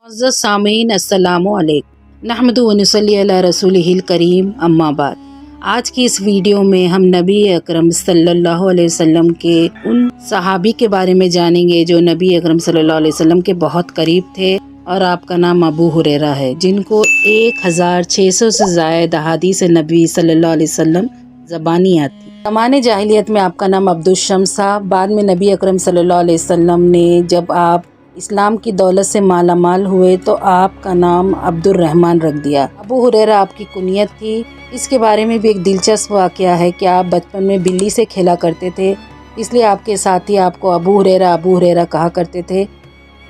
मुअज़्ज़ज़ सामीन अस्सलामु अलैकुम नहमदु व नसल्ली अला रसूलिहिल करीम अम्मा बाद। आज की इस वीडियो में हम नबी अकरम सल्लल्लाहु अलैहि वसल्लम के उन सहाबी के बारे में जानेंगे जो नबी अकरम सल्लल्लाहु अलैहि वसल्लम के बहुत करीब थे और आपका नाम अबू हुरैरा है, जिनको 1600 से ज़ायद अहादीस नबी सल्लल्लाहु अलैहि वसल्लम ज़बानी आती। ज़माने जाहिलियत में आपका नाम अब्दुल शम्स था। बाद में नबी अकरम सल्लल्लाहु अलैहि वसल्लम ने जब आप इस्लाम की दौलत से माला माल हुए तो आपका नाम अब्दुल रहमान रख दिया। अबू हुरैरा आपकी कुनियत थी। इसके बारे में भी एक दिलचस्प वाक़या है कि आप बचपन में बिल्ली से खेला करते थे, इसलिए आपके साथी आपको अबू हुरैरा कहा करते थे,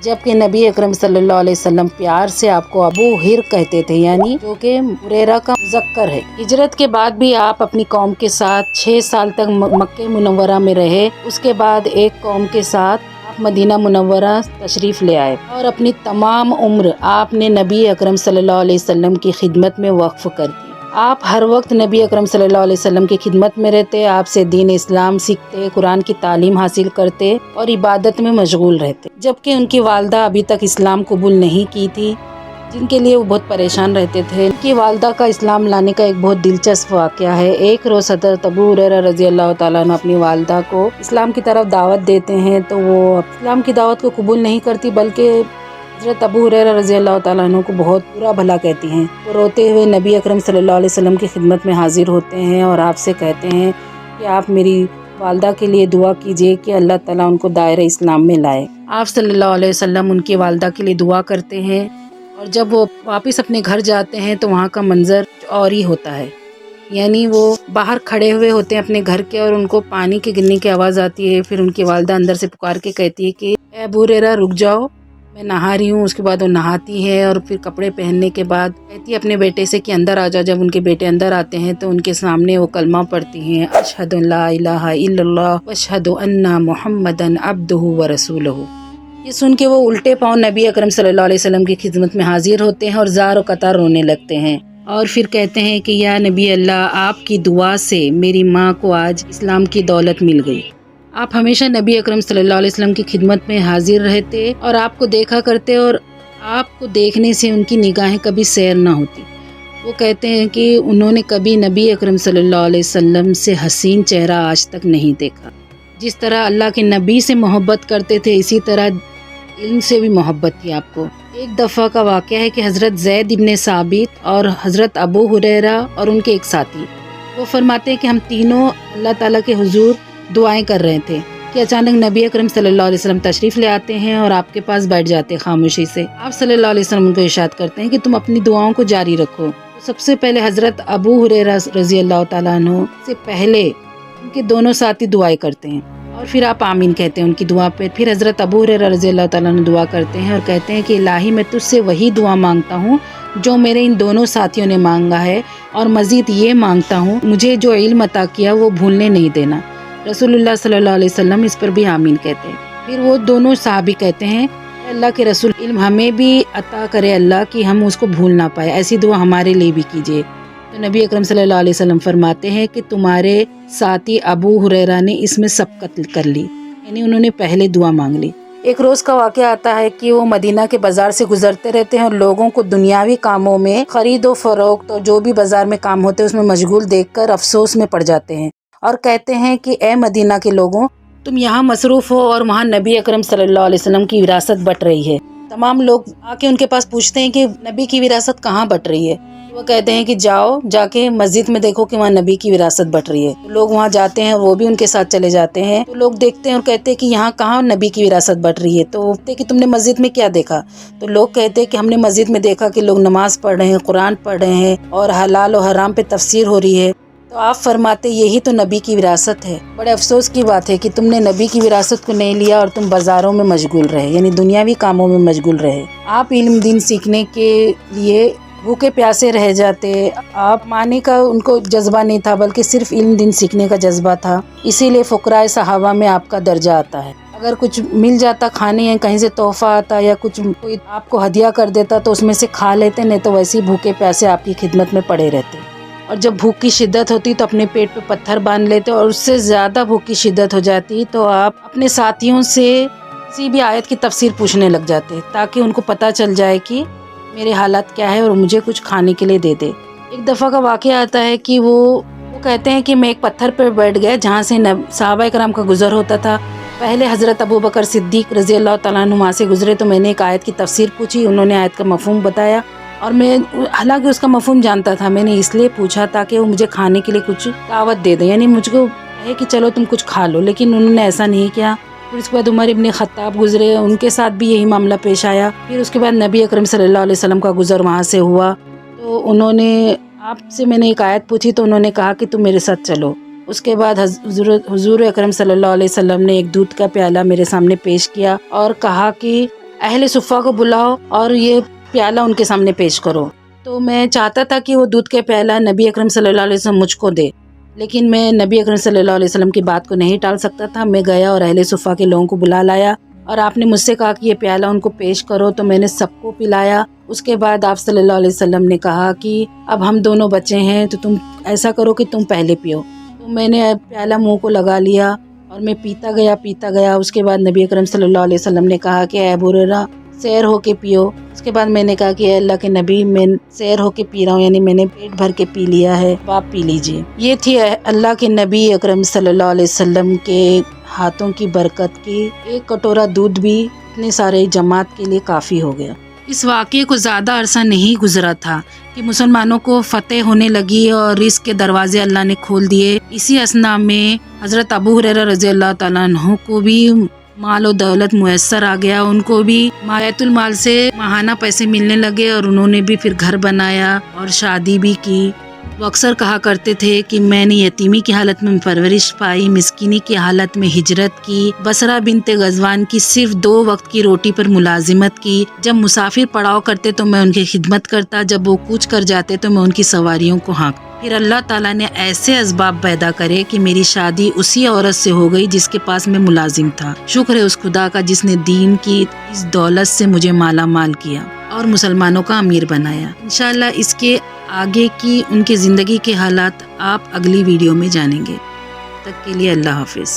जबकि नबी अकरम सल्लल्लाहु अलैहि वसल्लम प्यार से आपको अबू हिर कहते थे, यानी जो कि हुरैरा का मुज़क्कर है। हिजरत के बाद भी आप अपनी कौम के साथ 6 साल तक मक्के मुनव्वरा में रहे। उसके बाद एक कौम के साथ मदीना मुनव्वरा तशरीफ़ ले आए और अपनी तमाम उम्र आपने नबी अकरम सल्लल्लाहु अलैहि वसल्लम की खिदमत में वक्फ़ कर दी। आप हर वक्त नबी अकरम सल्लल्लाहु अलैहि वसल्लम की खिदमत में रहते, आपसे दीन इस्लाम सीखते, कुरान की तालीम हासिल करते और इबादत में मशगूल रहते, जबकि उनकी वालदा अभी तक इस्लाम कबूल नहीं की थी, जिनके लिए वो बहुत परेशान रहते थे। उनकी वालदा का इस्लाम लाने का एक बहुत दिलचस्प वाक़या है। एक रोज़ हज़रत अबू हुरैरा रज़ी अल्लाह तआला अन्हु अपनी वालदा को इस्लाम की तरफ दावत देते हैं, तो वो इस्लाम की दावत को कबूल नहीं करती, बल्कि हज़रत अबू हुरैरा रज़ी अल्लाह तआला अन्हु को बहुत बुरा भला कहती हैं। वो रोते हुए नबी अकरम सल्लल्लाहु अलैहि वसल्लम की खिदमत में हाजिर होते हैं और आपसे कहते हैं कि आप मेरी वालदा के लिए दुआ कीजिए कि अल्लाह ताला उनको दायरे इस्लाम में लाए। आप सल्लल्लाहु अलैहि वसल्लम उनकी वालदा के लिए दुआ करते हैं और जब वो वापस अपने घर जाते हैं तो वहाँ का मंजर और ही होता है, यानी वो बाहर खड़े हुए होते हैं अपने घर के और उनको पानी के गिरने की आवाज़ आती है। फिर उनकी वालदा अंदर से पुकार के कहती है कि ए अबू हुरैरा रुक जाओ, मैं नहा रही हूँ। उसके बाद वो नहाती है और फिर कपड़े पहनने के बाद कहती है अपने बेटे से कि अंदर आ जाओ। जब उनके बेटे अंदर आते हैं तो उनके सामने वो कलमा पढ़ती हैं, अशहदु ला इलाहा इल्लल्लाह व अशहदु अन्ना मुहम्मदन अब्दुहु व रसूलुहु। ये सुन के वो उल्टे पाँव नबी अकरम सल्लल्लाहु अलैहि वसल्लम की खिदमत में हाजिर होते हैं और ज़ार और कतार रोने लगते हैं और फिर कहते हैं कि या नबी अल्लाह, आपकी दुआ से मेरी माँ को आज इस्लाम की दौलत मिल गई। आप हमेशा नबी अकरम सल्लल्लाहु अलैहि वसल्लम की खिदमत में हाजिर रहते और आपको देखा करते और आपको देखने से उनकी निगाहें कभी सैर ना होती। वो कहते हैं कि उन्होंने कभी नबी अकरम सल्लल्लाहु अलैहि वसल्लम से हसीन चेहरा आज तक नहीं देखा। जिस तरह अल्लाह के नबी से मोहब्बत करते थे, इसी तरह इल्म से भी मोहब्बत थी आपको। एक दफ़ा का वाक़या है कि हज़रत ज़ैद इब्ने साबित और हज़रत अबू हुरैरा और उनके एक साथी वो फरमाते हैं कि हम तीनों अल्लाह ताला के हुजूर दुआएं कर रहे थे कि अचानक नबी अकरम सल्लल्लाहु अलैहि वसल्लम तशरीफ़ ले आते हैं और आपके पास बैठ जाते खामोशी से। आप सल्लल्लाहु अलैहि वसल्लम उनको इरशाद करते हैं कि तुम अपनी दुआओं को जारी रखो। तो सबसे पहले हज़रत अबू हुरैरा रज़ी अल्लाह तआला अन्हु से पहले उनके दोनों साथी दुआएं करते हैं और फिर आप आमीन कहते हैं उनकी दुआ पे। फिर हज़रत अबू हुरैरा रज़ी अल्लाह तआला अन्हु दुआ करते हैं और कहते हैं कि इलाही, मैं तुझसे वही दुआ मांगता हूँ जो मेरे इन दोनों साथियों ने मांगा है, और मज़ीद ये मांगता हूँ मुझे जो इल्म अता किया वो भूलने नहीं देना। रसूलुल्लाह सल्लल्लाहु अलैहि वसल्लम इस पर भी आमीन कहते हैं। फिर वो दोनों साहबी कहते हैं, अल्लाह के रसूल, इल्म हमें भी अता करे अल्लाह कि हम उसको भूल ना पाए, ऐसी दुआ हमारे लिए भी कीजिए। तो नबी अकरम सल्लल्लाहु अलैहि वसल्लम फरमाते हैं कि तुम्हारे साथी अबू हुरैरा ने इसमें सबकत कर ली, यानी उन्होंने पहले दुआ मांग ली। एक रोज़ का वाक़या आता है कि वो मदीना के बाज़ार से गुजरते रहते हैं और लोगों को दुनियावी कामों में खरीदो फरोख्त और जो भी बाज़ार में काम होते हैं उसमें मशगूल देखकर अफसोस में पड़ जाते हैं और कहते हैं कि ए मदीना के लोगों, तुम यहाँ मसरूफ़ हो और वहाँ नबी अकरम सल्लल्लाहु अलैहि वसल्लम की विरासत बट रही है। तमाम लोग आके उनके पास पूछते हैं कि नबी की विरासत कहाँ बट रही है। वो कहते हैं कि जाओ जाके मस्जिद में देखो कि वहाँ नबी की विरासत बट रही है। तो लोग वहाँ जाते हैं, वो भी उनके साथ चले जाते हैं। तो लोग देखते हैं और कहते हैं कि यहाँ कहाँ नबी की विरासत बट रही है। तो कहते हैं कि तुमने मस्जिद में क्या देखा? तो लोग कहते हैं कि हमने मस्जिद में देखा कि लोग नमाज पढ़ रहे हैं, कुरान पढ़ रहे हैं और हलाल और हराम पे तफसीर हो रही है। तो आप फरमाते यही तो नबी की विरासत है। बड़े अफसोस की बात है कि तुमने नबी की विरासत को नहीं लिया और तुम बाज़ारों में मशगूल रहे, यानी दुनियावी कामों में मशगूल रहे। आप इल्म दीन सीखने के लिए भूखे प्यासे रह जाते। आप माने का उनको जज्बा नहीं था, बल्कि सिर्फ इल्म दीन सीखने का जज्बा था। इसीलिए फ़ुक़राए सहाबा में आपका दर्जा आता है। अगर कुछ मिल जाता खाने या कहीं से तोहफ़ा आता या कुछ कोई आपको हदिया कर देता तो उसमें से खा लेते, नहीं तो वैसे ही भूखे प्यासे आपकी खिदमत में पड़े रहते। और जब भूख की शिद्दत होती तो अपने पेट पे पत्थर बांध लेते और उससे ज़्यादा भूख की शिद्दत हो जाती तो आप अपने साथियों से کسی بھی آیت کی تفسیر پوچھنے لگ جاتے تاکہ ان کو پتہ چل جائے کہ میرے حالات کیا ہے اور مجھے کچھ کھانے کے لیے دے دے۔ ایک دفعہ کا واقعہ آتا ہے کہ وہ کہتے ہیں کہ میں ایک پتھر پہ بیٹھ گیا جہاں سے صحابہ کرام کا گزر ہوتا تھا۔ پہلے حضرت ابوبکر صدیق رضی اللہ تعالیٰ عنہ وہاں سے گزرے تو میں نے ایک آیت کی تفسیر پوچھی، انہوں نے آیت کا مفہوم بتایا اور میں حالانکہ اس کا مفہوم جانتا تھا، میں نے اس لیے پوچھا تاکہ وہ مجھے کھانے کے لیے کچھ دعوت دے دیں، یعنی مجھ کو ہے کہ چلو تم کچھ کھا لو، لیکن انہوں نے ایسا نہیں کیا۔ پھر اس کے بعد عمر ابن خطاب گزرے، ان کے ساتھ بھی یہی معاملہ پیش آیا۔ پھر اس کے بعد نبی اکرم صلی اللہ علیہ وسلم کا گزر وہاں سے ہوا تو انہوں نے آپ سے میں نے ایک آیت پوچھی تو انہوں نے کہا کہ تم میرے ساتھ چلو۔ اس کے بعد حضور اکرم صلی اللہ علیہ وسلم نے ایک دودھ کا پیالہ میرے سامنے پیش کیا اور کہا کہ اہل صفہ کو بلاؤ اور یہ پیالہ ان کے سامنے پیش کرو۔ تو میں چاہتا تھا کہ وہ دودھ کا پیالہ نبی اکرم صلی اللہ علیہ وسلم مجھ کو دے، لیکن میں نبی اکرم صلی اللہ علیہ وسلم کی بات کو نہیں ٹال سکتا تھا۔ میں گیا اور اہل صفہ کے لوگوں کو بلا لایا اور آپ نے مجھ سے کہا کہ یہ پیالہ ان کو پیش کرو، تو میں نے سب کو پلایا۔ اس کے بعد آپ صلی اللہ علیہ وسلم نے کہا کہ اب ہم دونوں بچے ہیں تو تم ایسا کرو کہ تم پہلے پیو۔ تو میں نے پیالہ منہ کو لگا لیا اور میں پیتا گیا۔ اس کے بعد نبی اکرم صلی اللہ علیہ وسلم نے کہا کہ اے ابو ہریرہ سیر ہو کے پیو۔ اس کے بعد میں نے کہا کہ اے اللہ کے نبی میں سیر ہو کے پی رہا ہوں، یعنی میں نے پیٹ بھر کے پی لیا ہے، آپ پی لیجئے۔ یہ تھی اللہ کے نبی اکرم صلی اللہ علیہ وسلم کے ہاتھوں کی برکت کی ایک کٹورا دودھ بھی اتنے سارے جماعت کے لیے کافی ہو گیا۔ اس واقعے کو زیادہ عرصہ نہیں گزرا تھا کہ مسلمانوں کو فتح ہونے لگی اور رزق کے دروازے اللہ نے کھول دیے۔ اسی اثنا میں حضرت ابو ہریرہ رضی اللہ تعالیٰ عنہ کو بھی مال و دولت میسر آ گیا، ان کو بھی بیت المال سے ماہانہ پیسے ملنے لگے اور انہوں نے بھی پھر گھر بنایا اور شادی بھی کی۔ وہ اکثر کہا کرتے تھے کہ میں نے یتیمی کی حالت میں پرورش پائی، مسکینی کی حالت میں ہجرت کی، بصرہ بنت غزوان کی صرف 2 وقت کی روٹی پر ملازمت کی، جب مسافر پڑاؤ کرتے تو میں ان کی خدمت کرتا، جب وہ کوچ کر جاتے تو میں ان کی سواریوں کو ہانک۔ پھر اللہ تعالیٰ نے ایسے اسباب پیدا کرے کہ میری شادی اسی عورت سے ہو گئی جس کے پاس میں ملازم تھا۔ شکر ہے اس خدا کا جس نے دین کی اس دولت سے مجھے مالا مال کیا اور مسلمانوں کا امیر بنایا۔ انشاءاللہ اس کے آگے کی ان کی زندگی کے حالات آپ اگلی ویڈیو میں جانیں گے۔ تب تک کے لیے اللہ حافظ۔